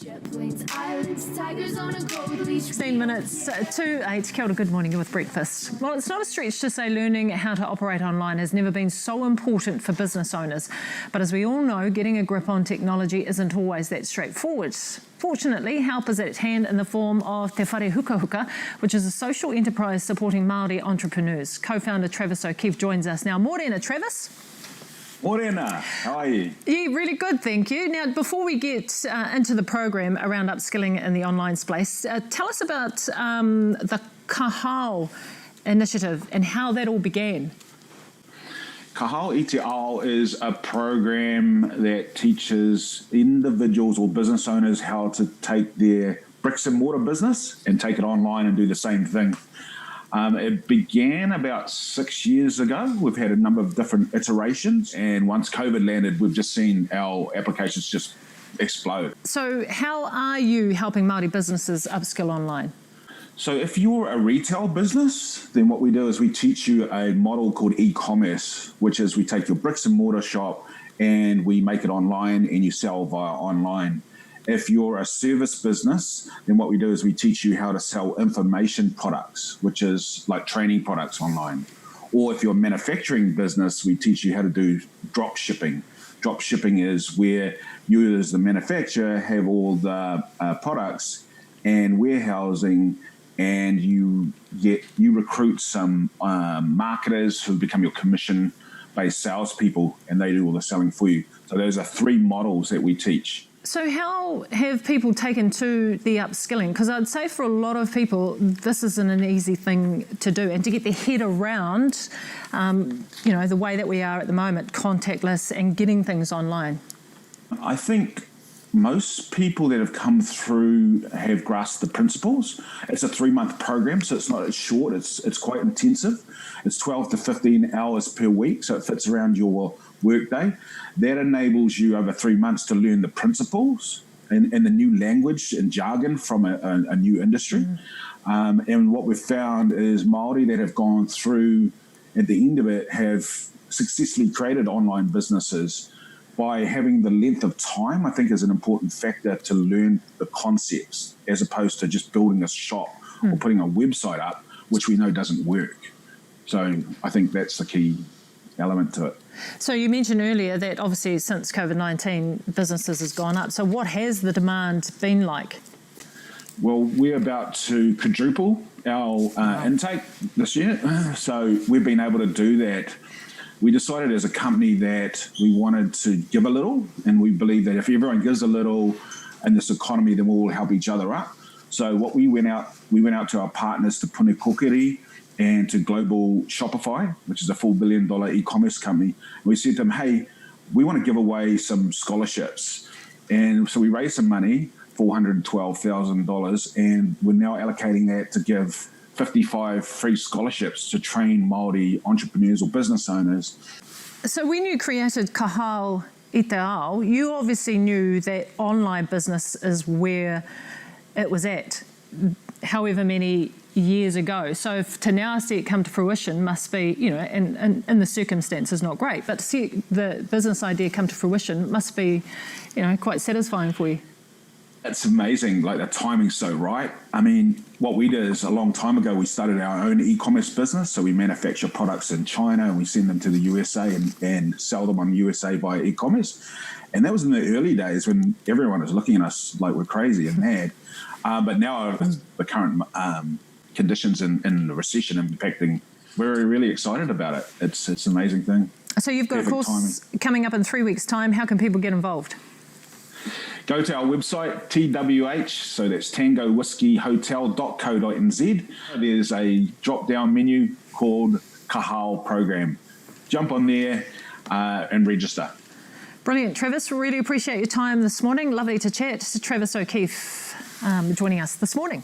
16 minutes to 8. Kia ora, good morning, you're with Breakfast. Well, it's not a stretch to say learning how to operate online has never been so important for business owners. But as we all know, getting a grip on technology isn't always that straightforward. Fortunately, help is at hand in the form of Te Whare Huka Huka, which is a social enterprise supporting Māori entrepreneurs. Co-founder Travis O'Keefe joins us now. Morena, Travis. Morena, how are you? Yeah, really good, thank you. Now, before we get into the program around upskilling in the online space, tell us about the Kahao initiative and how that all began. Kahao i te ao is a program that teaches individuals or business owners how to take their bricks and mortar business and take it online and do the same thing. It began about 6 years ago. We've had a number of different iterations, and once COVID landed, we've just seen our applications just explode. So how are you helping Māori businesses upskill online? So if you're a retail business, then what we do is we teach you a model called eCommerce, which is we take your bricks and mortar shop and we make it online and you sell via online. If you're a service business, then what we do is we teach you how to sell information products, which is like training products online. Or if you're a manufacturing business, we teach you how to do drop shipping. Drop shipping is where you as the manufacturer have all the products and warehousing, and you recruit some marketers who become your commission-based salespeople, and they do all the selling for you. So those are 3 models that we teach. So how have people taken to the upskilling? Because I'd say for a lot of people, this isn't an easy thing to do, and to get their head around, the way that we are at the moment, contactless and getting things online. I think most people that have come through have grasped the principles. It's a 3-month program, so it's not as short. It's quite intensive. It's 12 to 15 hours per week, so it fits around your workday. That enables you over 3 months to learn the principles and the new language and jargon from a new industry. And what we've found is Māori that have gone through at the end of it have successfully created online businesses by having the length of time. I think is an important factor to learn the concepts as opposed to just building a shop or putting a website up, which we know doesn't work. So I think that's the key element to it. So you mentioned earlier that obviously since COVID-19 businesses has gone up. So what has the demand been like? Well, we're about to quadruple our intake this year. So we've been able to do that. We decided as a company that we wanted to give a little, and we believe that if everyone gives a little in this economy, then we'll all help each other up. So what we went out to our partners, to Pune Kokiri and to Global Shopify, which is a $4 billion e-commerce company. And we said to them, hey, we want to give away some scholarships. And so we raised some money, $412,000, and we're now allocating that to give 55 free scholarships to train Māori entrepreneurs or business owners. So when you created Kahao i te ao, you obviously knew that online business is where it was at, however many years ago. So to now see it come to fruition must be, in the circumstances not great, but to see the business idea come to fruition must be, quite satisfying for you. It's amazing, like the timing's so right. I mean, what we did is a long time ago, we started our own e-commerce business. So we manufacture products in China and we send them to the USA and sell them on USA via e-commerce. And that was in the early days when everyone was looking at us like we're crazy and mad. But now the current conditions in the recession impacting, we're really excited about it. It's an amazing thing. So you've got a course coming up in 3 weeks' time. How can people get involved? Go to our website, TWH, so that's Tango Whiskey Hotel.co.nz. There's a drop-down menu called Kahao Program. Jump on there and register. Brilliant. Travis, really appreciate your time this morning. Lovely to chat. Travis O'Keefe joining us this morning.